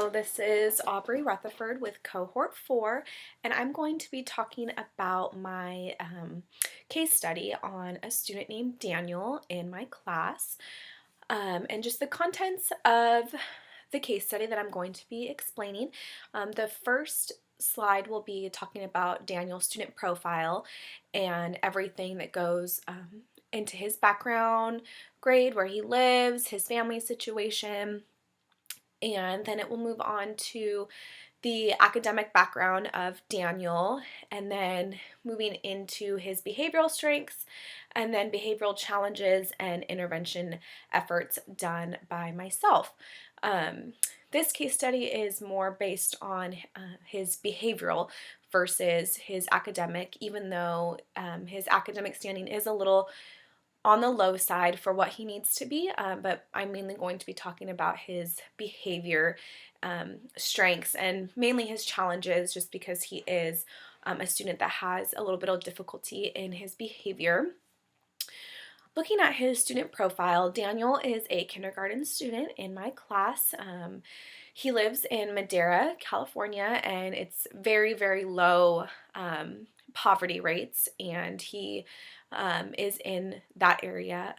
So this is Aubrey Rutherford with Cohort 4, and I'm going to be talking about my case study on a student named Daniel in my class, and just the contents of the case study that I'm going to be explaining. The first slide will be talking about Daniel's student profile and everything that goes into his background, grade, where he lives, his family situation, and then it will move on to the academic background of Daniel, and then moving into his behavioral strengths, and then behavioral challenges and intervention efforts done by myself. This case study is more based on his behavioral versus his academic, even though his academic standing is a little on the low side for what he needs to be, but I'm mainly going to be talking about his behavior strengths and mainly his challenges, just because he is a student that has a little bit of difficulty in his behavior. Looking at his student profile, Daniel is a kindergarten student in my class. He lives in Madera, California, and it's very, very low poverty rates, and he is in that area.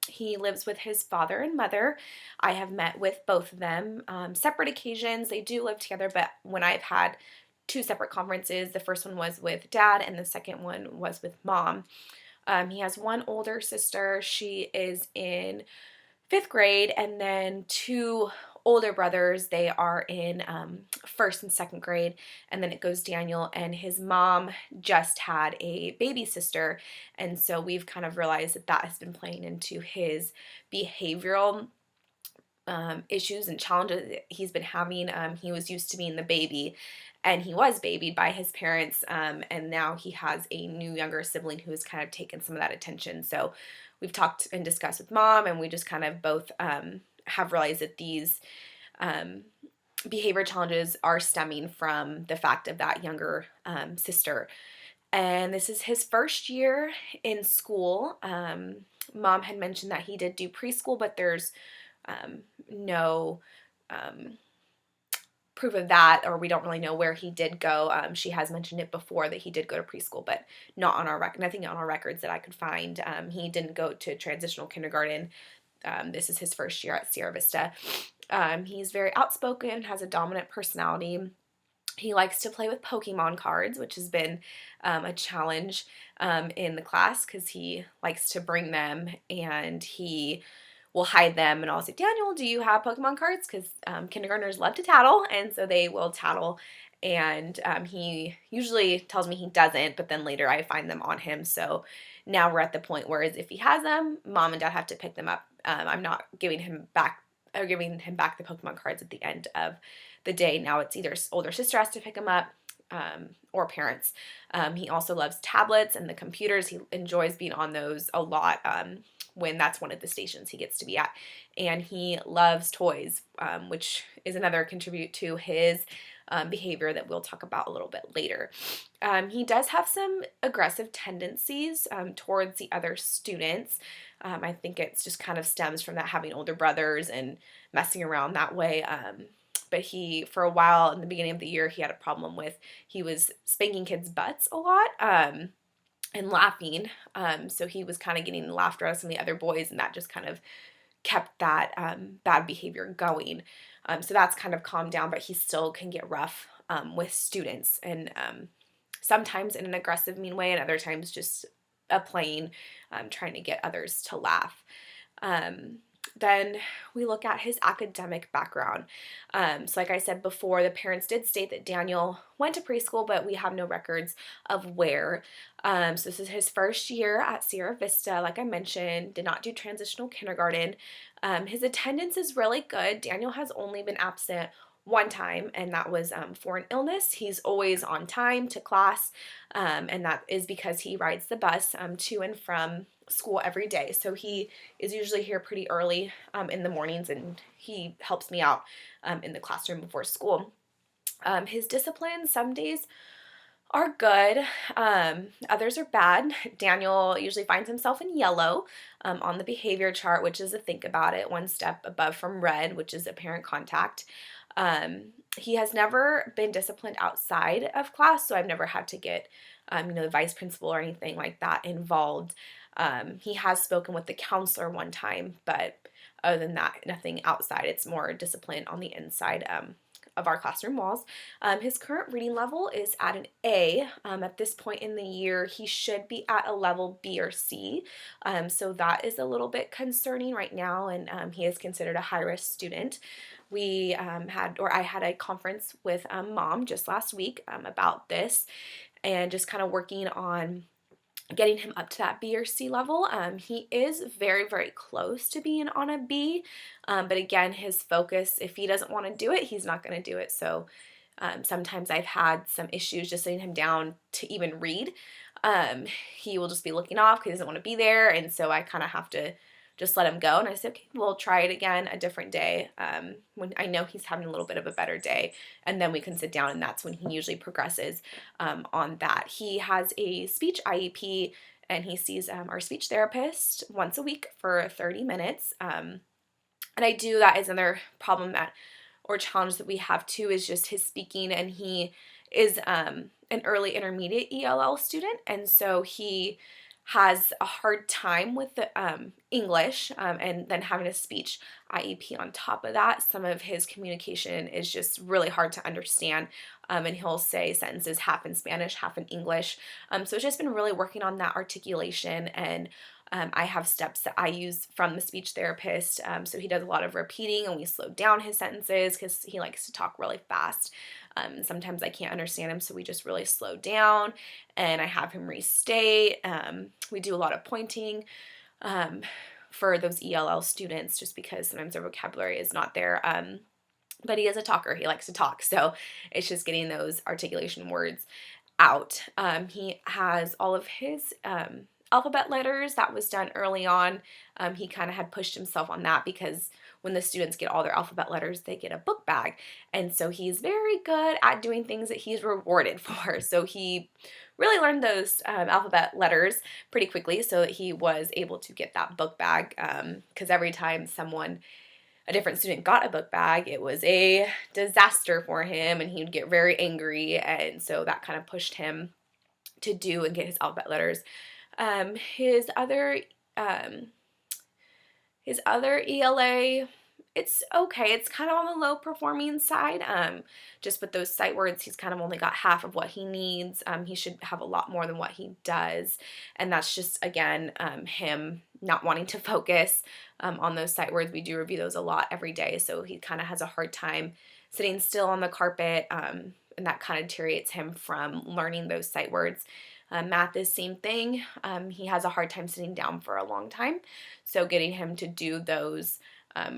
He lives with his father and mother. I have met with both of them. Separate occasions, they do live together, but when I've had two separate conferences, the first one was with dad and the second one was with mom. He has one older sister. She is in fifth grade, and then two older brothers. They are in first and second grade, and then it goes Daniel, and his mom just had a baby sister, and so we've kind of realized that that has been playing into his behavioral issues and challenges that he's been having. He was used to being the baby, and he was babied by his parents, and now he has a new younger sibling who has kind of taken some of that attention. So we've talked and discussed with mom, and we just kind of both have realized that these behavior challenges are stemming from the fact of that younger sister. And this is his first year in school. Mom had mentioned that he did do preschool, but there's no proof of that, or we don't really know where he did go. She has mentioned it before that he did go to preschool, but not on our nothing on our records that I could find. He didn't go to transitional kindergarten. This is his first year at Sierra Vista. He's very outspoken, has a dominant personality. He likes to play with Pokemon cards, which has been a challenge in the class, because he likes to bring them and he will hide them, and I'll say, Daniel, do you have Pokemon cards? Because kindergartners love to tattle, and so they will tattle, and he usually tells me he doesn't, but then later I find them on him. So now we're at the point where if he has them, mom and dad have to pick them up. I'm not giving him back the Pokemon cards at the end of the day. Now it's either older sister has to pick him up, or parents. He also loves tablets and the computers. He enjoys being on those a lot, when that's one of the stations he gets to be at. And he loves toys, which is another contribute to his behavior that we'll talk about a little bit later. He does have some aggressive tendencies towards the other students. I think it's just kind of stems from that having older brothers and messing around that way. But for a while in the beginning of the year, he had a problem with, he was spanking kids' butts a lot. And laughing. So he was kind of getting laughter out of some of the other boys, and that just kind of kept that bad behavior going. So that's kind of calmed down, but he still can get rough with students, and sometimes in an aggressive, mean way, and other times just a plain trying to get others to laugh. Then we look at his academic background. So like I said before, the parents did state that Daniel went to preschool, but we have no records of where. So this is his first year at Sierra Vista. Like I mentioned, did not do transitional kindergarten. His attendance is really good. Daniel has only been absent one time, and that was for an illness. He's always on time to class, and that is because he rides the bus to and from school every day. So he is usually here pretty early in the mornings, and he helps me out in the classroom before school. His discipline, some days are good, others are bad. Daniel usually finds himself in yellow on the behavior chart, which is a think about it, one step above from red, which is apparent contact. He has never been disciplined outside of class, so I've never had to get, the vice principal or anything like that involved. He has spoken with the counselor one time, but other than that, nothing outside. It's more discipline on the inside of our classroom walls. His current reading level is at an A. At this point in the year, he should be at a level B or C. So that is a little bit concerning right now, and he is considered a high-risk student. I had a conference with mom just last week about this, and just kind of working on getting him up to that B or C level. He is very, very close to being on a B, but again, his focus, if he doesn't want to do it, he's not going to do it. So sometimes I've had some issues just sitting him down to even read. He will just be looking off because he doesn't want to be there, and so I kind of have to just let him go. And I said, okay, we'll try it again a different day, when I know he's having a little bit of a better day, and then we can sit down, and that's when he usually progresses on that. He has a speech IEP, and he sees our speech therapist once a week for 30 minutes. And that is another problem or challenge that we have too, is just his speaking, and he is an early intermediate ELL student, and so he has a hard time with the English, and then having a speech IEP on top of that. Some of his communication is just really hard to understand, and he'll say sentences half in Spanish, half in English. So it's just been really working on that articulation, and I have steps that I use from the speech therapist. So he does a lot of repeating, and we slow down his sentences because he likes to talk really fast. Sometimes I can't understand him, so we just really slow down, and I have him restate. We do a lot of pointing for those ELL students, just because sometimes their vocabulary is not there. But he is a talker. He likes to talk, so it's just getting those articulation words out. He has all of his alphabet letters. That was done early on. He kind of had pushed himself on that because when the students get all their alphabet letters, they get a book bag. And so he's very good at doing things that he's rewarded for. So he really learned those alphabet letters pretty quickly, so that he was able to get that book bag, because every time a different student got a book bag, it was a disaster for him, and he would get very angry, and so that kind of pushed him to do and get his alphabet letters. His other ELA, it's okay. It's kind of on the low performing side. Just with those sight words, he's kind of only got half of what he needs. He should have a lot more than what he does. And that's just, again, him not wanting to focus on those sight words. We do review those a lot every day. So he kind of has a hard time sitting still on the carpet. And that kind of deteriorates him from learning those sight words. Math is same thing. He has a hard time sitting down for a long time. So getting him to do those,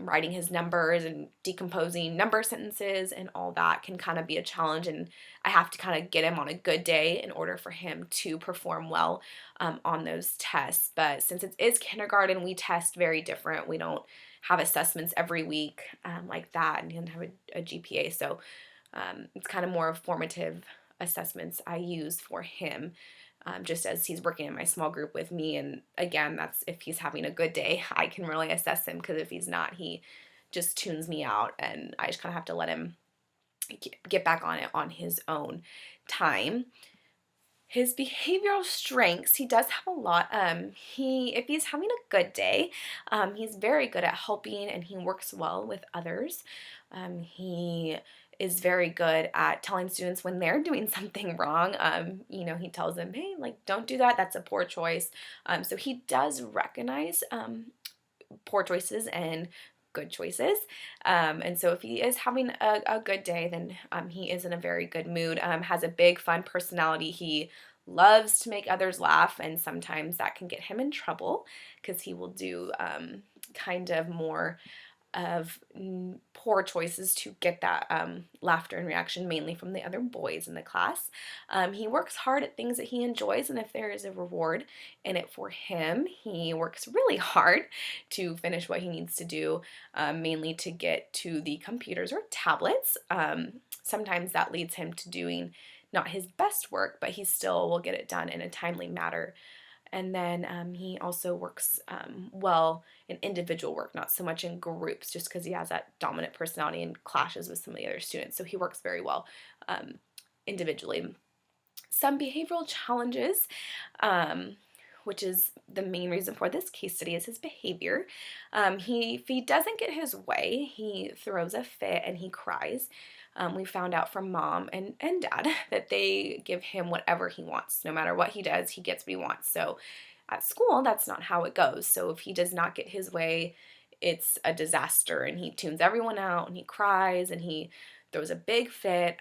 writing his numbers and decomposing number sentences and all that can kind of be a challenge. And I have to kind of get him on a good day in order for him to perform well on those tests. But since it is kindergarten, we test very different. We don't have assessments every week like that, and he doesn't have a GPA. So it's kind of more formative assessments I use for him, just as he's working in my small group with me. And again, that's if he's having a good day, I can really assess him, because if he's not, he just tunes me out, and I just kind of have to let him get back on it on his own time. His behavioral strengths, he does have a lot. If he's having a good day, he's very good at helping, and he works well with others. He is very good at telling students when they're doing something wrong. He tells them, hey, like, don't do that. That's a poor choice. So he does recognize poor choices and good choices. And so if he is having a good day, then he is in a very good mood, has a big fun personality. He loves to make others laugh, and sometimes that can get him in trouble because he will do kind of more of poor choices to get that laughter and reaction, mainly from the other boys in the class. He works hard at things that he enjoys, and if there is a reward in it for him, he works really hard to finish what he needs to do, mainly to get to the computers or tablets. Sometimes that leads him to doing not his best work, but he still will get it done in a timely manner. And then he also works well in individual work, not so much in groups, just because he has that dominant personality and clashes with some of the other students. So he works very well individually. Some behavioral challenges, which is the main reason for this case study, is his behavior. If he doesn't get his way, he throws a fit and he cries. We found out from mom and dad that they give him whatever he wants. No matter what he does, he gets what he wants. So at school, that's not how it goes. So if he does not get his way, it's a disaster, and he tunes everyone out and he cries and he throws a big fit.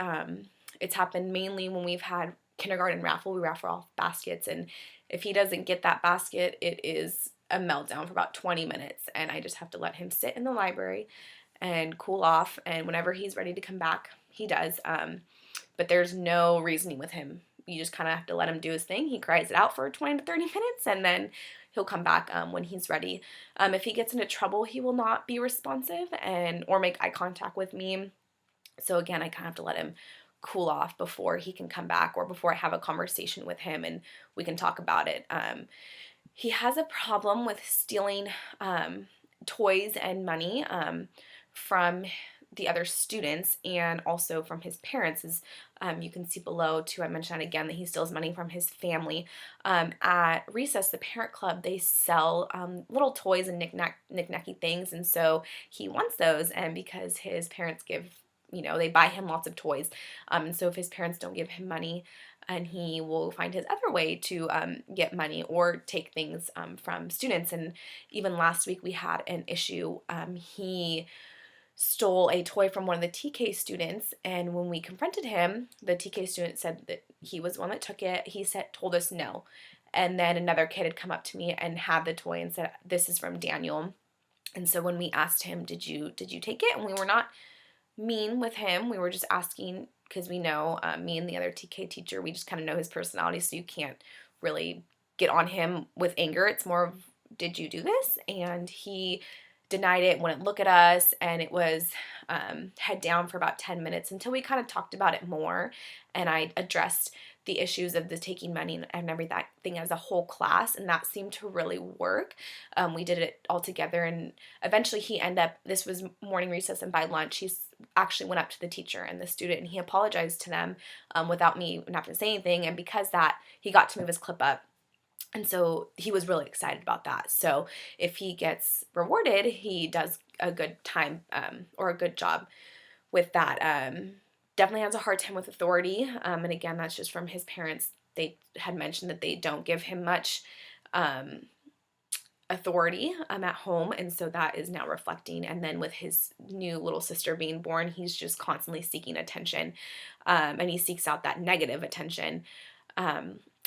It's happened mainly when we've had kindergarten raffle. We raffle off baskets, and if he doesn't get that basket, it is a meltdown for about 20 minutes, and I just have to let him sit in the library and cool off, and whenever he's ready to come back, he does. But there's no reasoning with him. You just kind of have to let him do his thing. He cries it out for 20 to 30 minutes, and then he'll come back when he's ready. If he gets into trouble, he will not be responsive or make eye contact with me. So again, I kind of have to let him cool off before he can come back, or before I have a conversation with him and we can talk about it. He has a problem with stealing toys and money from the other students, and also from his parents. As you can see below too, I mentioned that again, that he steals money from his family. At recess, the parent club, they sell little toys and knick-knacky things, and so he wants those, and because his parents they buy him lots of toys, and so if his parents don't give him money, and he will find his other way to get money or take things from students. And even last week we had an issue. He stole a toy from one of the TK students, and when we confronted him, the TK student said that he was the one that took it. He told us no, and then another kid had come up to me and had the toy and said, "This is from Daniel." And so when we asked him, "Did you take it?" and we were not mean with him, we were just asking because we know, me and the other TK teacher, we just kind of know his personality, so you can't really get on him with anger. It's more of, "Did you do this?" And he denied it, wouldn't look at us, and it was head down for about 10 minutes until we kind of talked about it more, and I addressed the issues of the taking money and everything as a whole class, and that seemed to really work. We did it all together, and eventually this was morning recess, and by lunch he actually went up to the teacher and the student, and he apologized to them without me not having to say anything, and because that, he got to move his clip up. And so he was really excited about that. So if he gets rewarded, he does a good time or a good job with that. Definitely has a hard time with authority. And again, that's just from his parents. They had mentioned that they don't give him much authority at home. And so that is now reflecting. And then with his new little sister being born, he's just constantly seeking attention. And he seeks out that negative attention.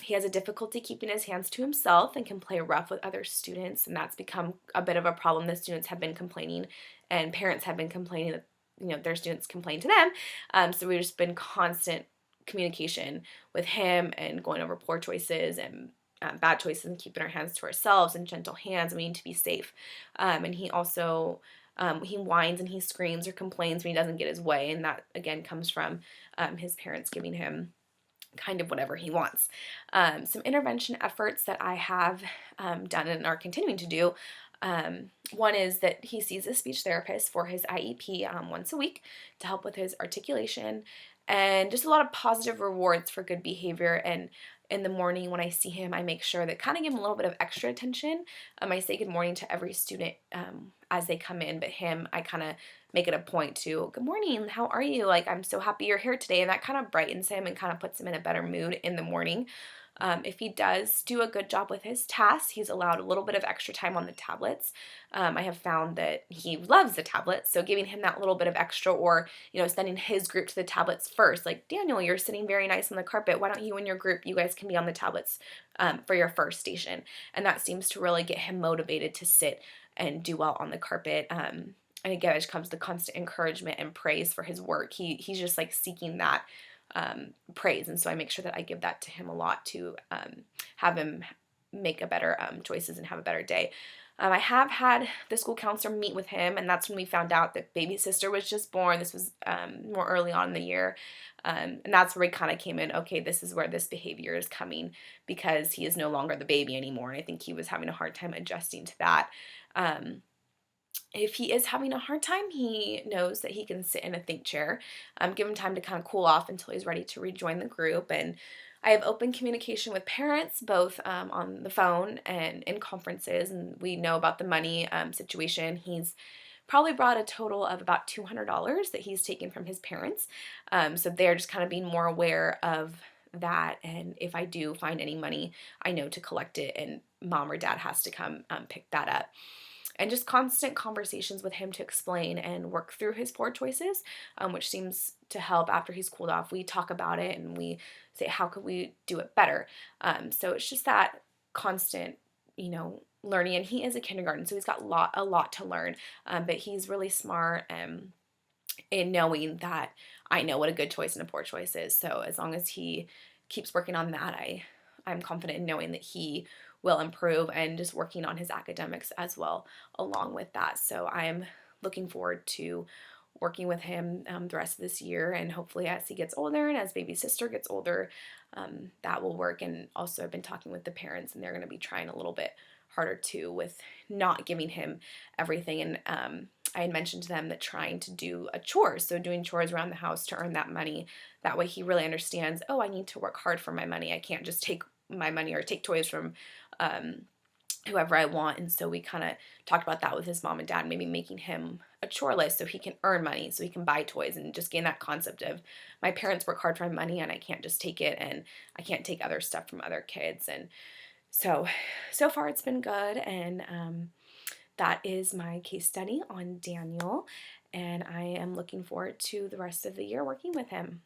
He has a difficulty keeping his hands to himself and can play rough with other students, and that's become a bit of a problem. The students have been complaining, and parents have been complaining that their students complain to them. So we've just been constant communication with him and going over poor choices and bad choices, and keeping our hands to ourselves and gentle hands. We need to be safe. And he also he whines and he screams or complains when he doesn't get his way, and that again comes from his parents giving him kind of whatever he wants. Some intervention efforts that I have done and are continuing to do. One is that he sees a speech therapist for his IEP once a week to help with his articulation, and just a lot of positive rewards for good behavior. And in the morning when I see him, I make sure that kind of give him a little bit of extra attention. I say good morning to every student as they come in, but him, I kind of make it a point to, "Good morning, how are you? Like, I'm so happy you're here today." And that kind of brightens him and kind of puts him in a better mood in the morning. If he does do a good job with his tasks, he's allowed a little bit of extra time on the tablets. I have found that he loves the tablets, so giving him that little bit of extra, or sending his group to the tablets first. Like, "Daniel, you're sitting very nice on the carpet. Why don't you and your group, you guys can be on the tablets for your first station?" And that seems to really get him motivated to sit and do well on the carpet. And again, it just comes to constant encouragement and praise for his work. He's just like seeking that praise, and so I make sure that I give that to him a lot to have him make a better choices and have a better day. I have had the school counselor meet with him, and that's when we found out that baby sister was just born. This was more early on in the year. And that's where we kind of came in, okay, this is where this behavior is coming because he is no longer the baby anymore. And I think he was having a hard time adjusting to that. Um, if he is having a hard time, he knows that he can sit in a think chair. Give him time to kind of cool off until he's ready to rejoin the group. And I have open communication with parents, both on the phone and in conferences. And we know about the money situation. He's probably brought a total of about $200 that he's taken from his parents. So they're just kind of being more aware of that. And if I do find any money, I know to collect it, and mom or dad has to come pick that up, and just constant conversations with him to explain and work through his poor choices, which seems to help. After he's cooled off, we talk about it and we say, how could we do it better? So it's just that constant, learning. And he is a kindergarten, so he's got a lot to learn, but he's really smart in knowing that I know what a good choice and a poor choice is. So as long as he keeps working on that, I'm confident in knowing that he will improve, and just working on his academics as well along with that. So I'm looking forward to working with him the rest of this year, and hopefully as he gets older and as baby sister gets older, that will work. And also I've been talking with the parents, and they're going to be trying a little bit harder too with not giving him everything. And I had mentioned to them that trying to do a chore, so doing chores around the house to earn that money, that way he really understands, oh, I need to work hard for my money. I can't just take my money or take toys from whoever I want. And so we kind of talked about that with his mom and dad, maybe making him a chore list so he can earn money, so he can buy toys, and just gain that concept of my parents work hard for my money and I can't just take it, and I can't take other stuff from other kids. And so far it's been good. And that is my case study on Daniel, and I am looking forward to the rest of the year working with him.